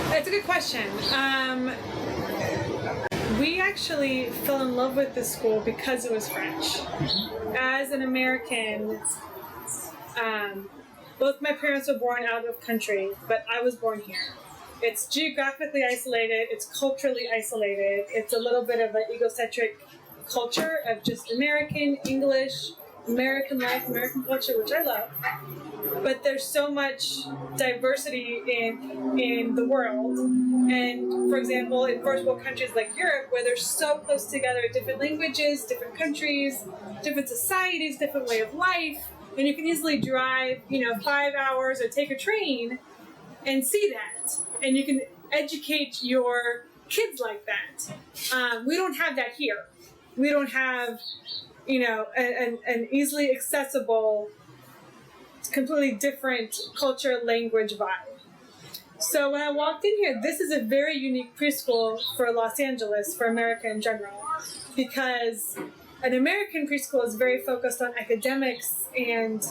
That's a good question. We actually fell in love with this school because it was French. As an American, both my parents were born out of country, but I was born here. It's geographically isolated, it's culturally isolated, it's a little bit of an egocentric culture of just American, English, American life, American culture, which I love. But there's so much diversity in the world. And for example, in first world countries like Europe, where they're so close together, different languages, different countries, different societies, different way of life, and you can easily drive, 5 hours or take a train and see that. And you can educate your kids like that. We don't have that here. We don't have, an easily accessible, completely different culture, language vibe. So when I walked in here, this is a very unique preschool for Los Angeles, for America in general, because an American preschool is very focused on academics and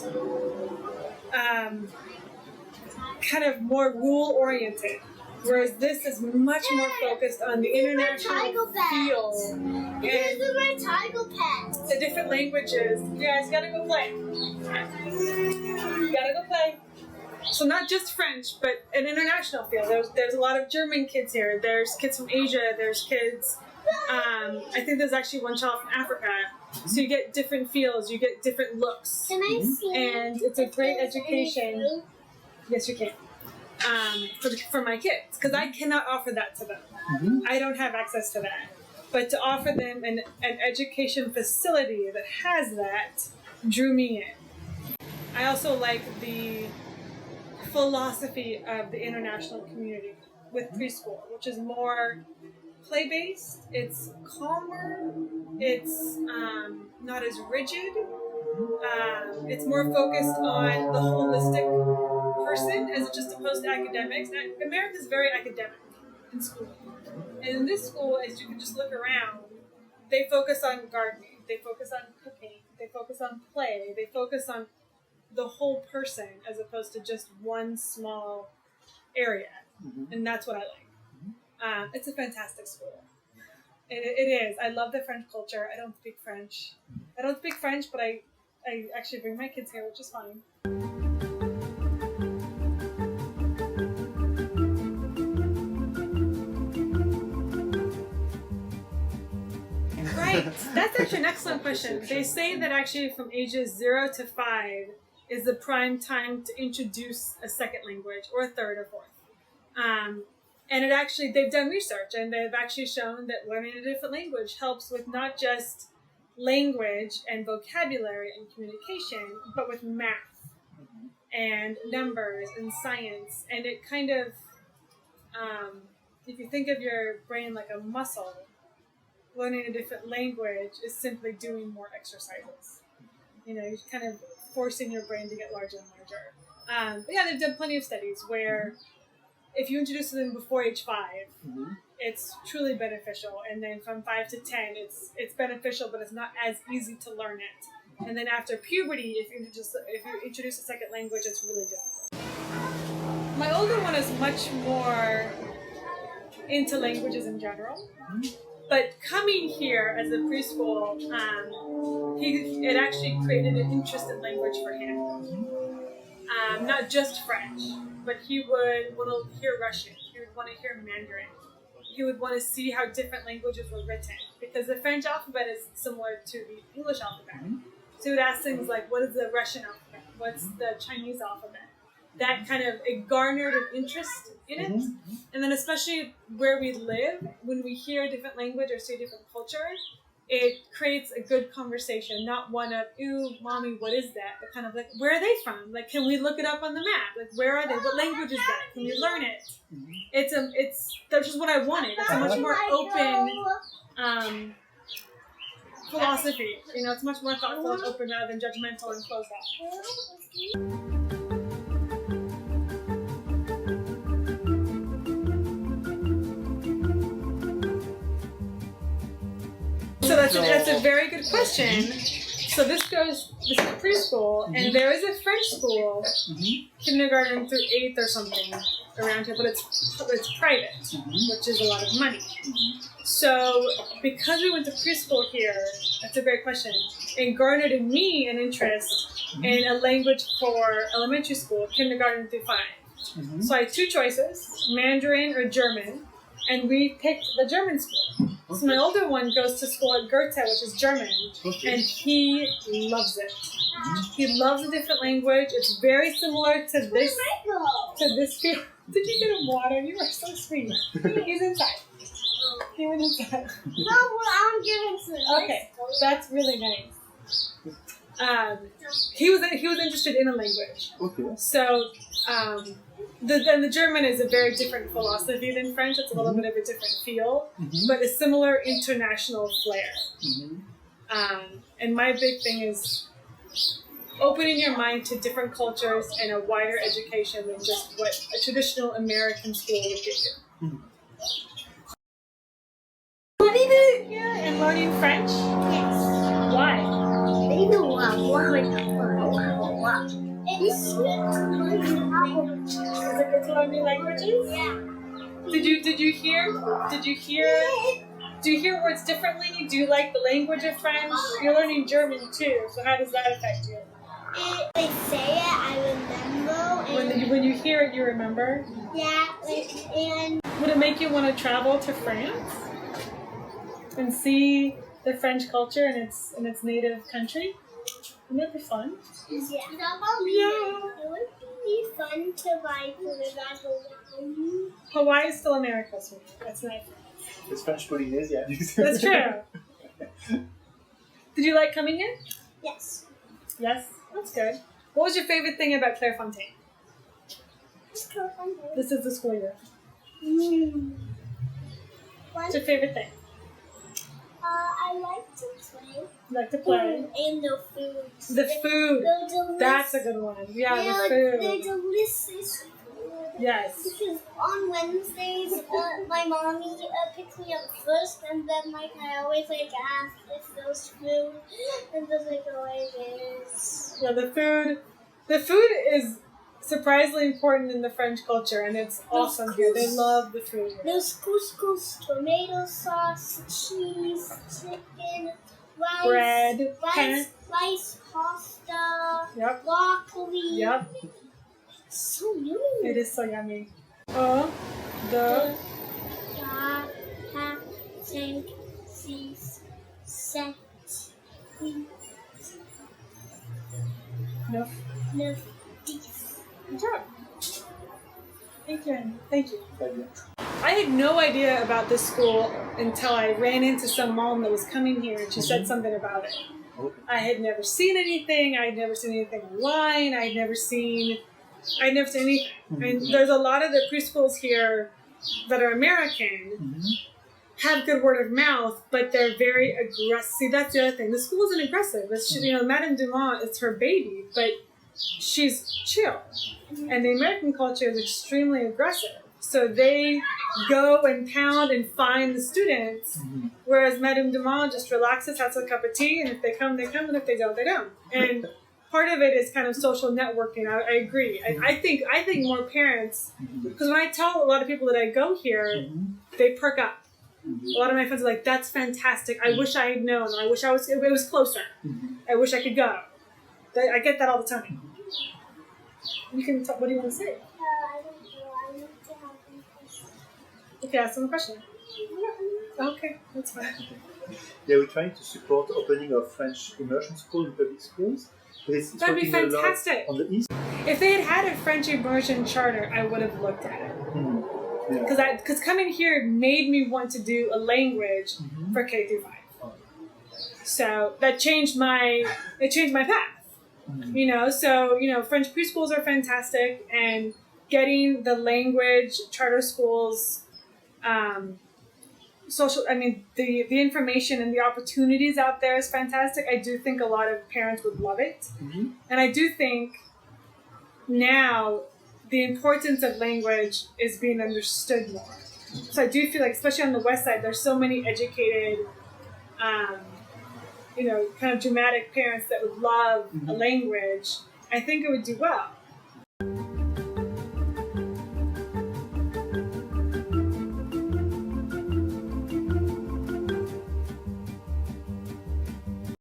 kind of more rule-oriented, whereas this is much more focused on the international feel and the different languages. You guys gotta go play. You gotta go play. So not just French, but an international feel. There's a lot of German kids here. There's kids from Asia. There's kids. I think there's actually one child from Africa. So you get different feels. You get different looks. Can I see? And it's a great education. Yes, you can. For my kids, because I cannot offer that to them. Mm-hmm. I don't have access to that. But to offer them an education facility that has that drew me in. I also like the philosophy of the international community with preschool, which is more play-based. It's calmer. It's not as rigid. It's more focused on the holistic person as just opposed to academics. America is very academic in school. And in this school, as you can just look around, they focus on gardening, they focus on cooking, they focus on play, they focus on the whole person as opposed to just one small area. Mm-hmm. And that's what I like. It's a fantastic school. It is. I love the French culture. I don't speak French. But I actually bring my kids here, which is fine. Right. That's actually an excellent question. They say that actually from ages 0 to 5 is the prime time to introduce a second language or a third or fourth. And it actually, they've done research and they've actually shown that learning a different language helps with not just language and vocabulary and communication, but with math and numbers and science. And it kind of, if you think of your brain like a muscle, learning a different language is simply doing more exercises. You're kind of forcing your brain to get larger and larger. But yeah, they've done plenty of studies where if you introduce them before age 5, it's truly beneficial. And then from 5 to 10, it's beneficial, but it's not as easy to learn it. And then after puberty, if you introduce a second language, it's really difficult. My older one is much more into languages in general. But coming here as a preschool, it actually created an interest in language for him. Not just French, but he would want to hear Russian. He would want to hear Mandarin. He would want to see how different languages were written, because the French alphabet is similar to the English alphabet. So he would ask things like, what is the Russian alphabet? What's the Chinese alphabet? That kind of, it garnered an interest in it. And then especially where we live, when we hear a different language or see a different culture, it creates a good conversation, not one of, ew, mommy, what is that? But kind of like, where are they from? Like, can we look it up on the map? Like, where are they? What language is that? Can we learn it? That's just what I wanted. It's a much more open philosophy. You know, it's much more thoughtful and open rather than judgmental and closed off. So that's a very good question. So this is preschool, and there is a French school, kindergarten through 8th or something around here, but it's private, which is a lot of money. So because we went to preschool here, that's a great question, it garnered in me an interest in a language for elementary school, kindergarten through 5. So I had 2 choices, Mandarin or German, and we picked the German school. So my older one goes to school at Goethe, which is German, and he loves it. He loves a different language. It's very similar to this field. Did you get him water? You are so sweet. He's inside. He went inside. No, I'm giving some. Okay, that's really nice. He was interested in a language. Okay. So the German is a very different philosophy than French. It's a little bit of a different feel, but a similar international flair. And my big thing is opening your mind to different cultures and a wider education than just what a traditional American school would give you. Learning it here and learning French? Yes. Why? They know it's Is it good to learn new languages? Yeah. Did you hear words differently? Do you like the language of French? You're learning German too, so how does that affect you? They say it, I remember. When you hear it, you remember? Yeah, and Would it make you want to travel to France and see the French culture in its native country? Wouldn't that be fun? yeah. It would be fun to ride around. Hawaii is still America, so that's nice. It's French Polynesia. That's true. Did you like coming here? Yes. Yes? That's good. What was your favorite thing about Clairefontaine? This is the school year. What's your favorite thing? I like to play. You like to play? And the food. The food. They're delicious. That's a good one. Yeah, the They're food. delicious food. Yes. Because on Wednesdays, my mommy picks me up first, and then I always ask if there's food, and then always is. Yeah, the food is surprisingly important in the French culture, and it's awesome here. They love the food here. There's couscous, tomato sauce, cheese, chicken, rice, Bread, rice, pasta, Yep. broccoli. Yep. It's so yummy. It is so yummy. Oh, the 4, 5, 6, 7, 8, no. 9, 10. Good job. Thank you. Thank you. I had no idea about this school until I ran into some mom that was coming here and she said something about it. I had never seen anything. I had never seen anything online. I had never seen anything. And there's a lot of the preschools here that are American have good word of mouth, but they're very aggressive. See, that's the other thing. The school isn't aggressive. It's, Madame Dumont, it's her baby, but she's chill. And the American culture is extremely aggressive. So they go and pound and find the students, whereas Madame Dumont just relaxes, has a cup of tea, and if they come, they come, and if they don't, they don't. And part of it is kind of social networking. I agree. I think more parents, because when I tell a lot of people that I go here, they perk up. A lot of my friends are like, "That's fantastic. I wish I had known. I wish it was closer. I wish I could go." I get that all the time. You can. What do you want to say? I don't know. I need to have one question. Okay, ask them a question. Okay, that's fine. Yeah, we're trying to support the opening of French immersion school in public schools. It's That'd be working a lot fantastic. on the east. If they had a French immersion charter, I would have looked at it. Because coming here made me want to do a language for K through 5. So that changed my path. French preschools are fantastic, and getting the language charter schools the information and the opportunities out there is fantastic. I do think a lot of parents would love it. Mm-hmm. And I do think now the importance of language is being understood more. So I do feel like, especially on the West Side, there's so many educated, kind of dramatic parents that would love a language. I think it would do well.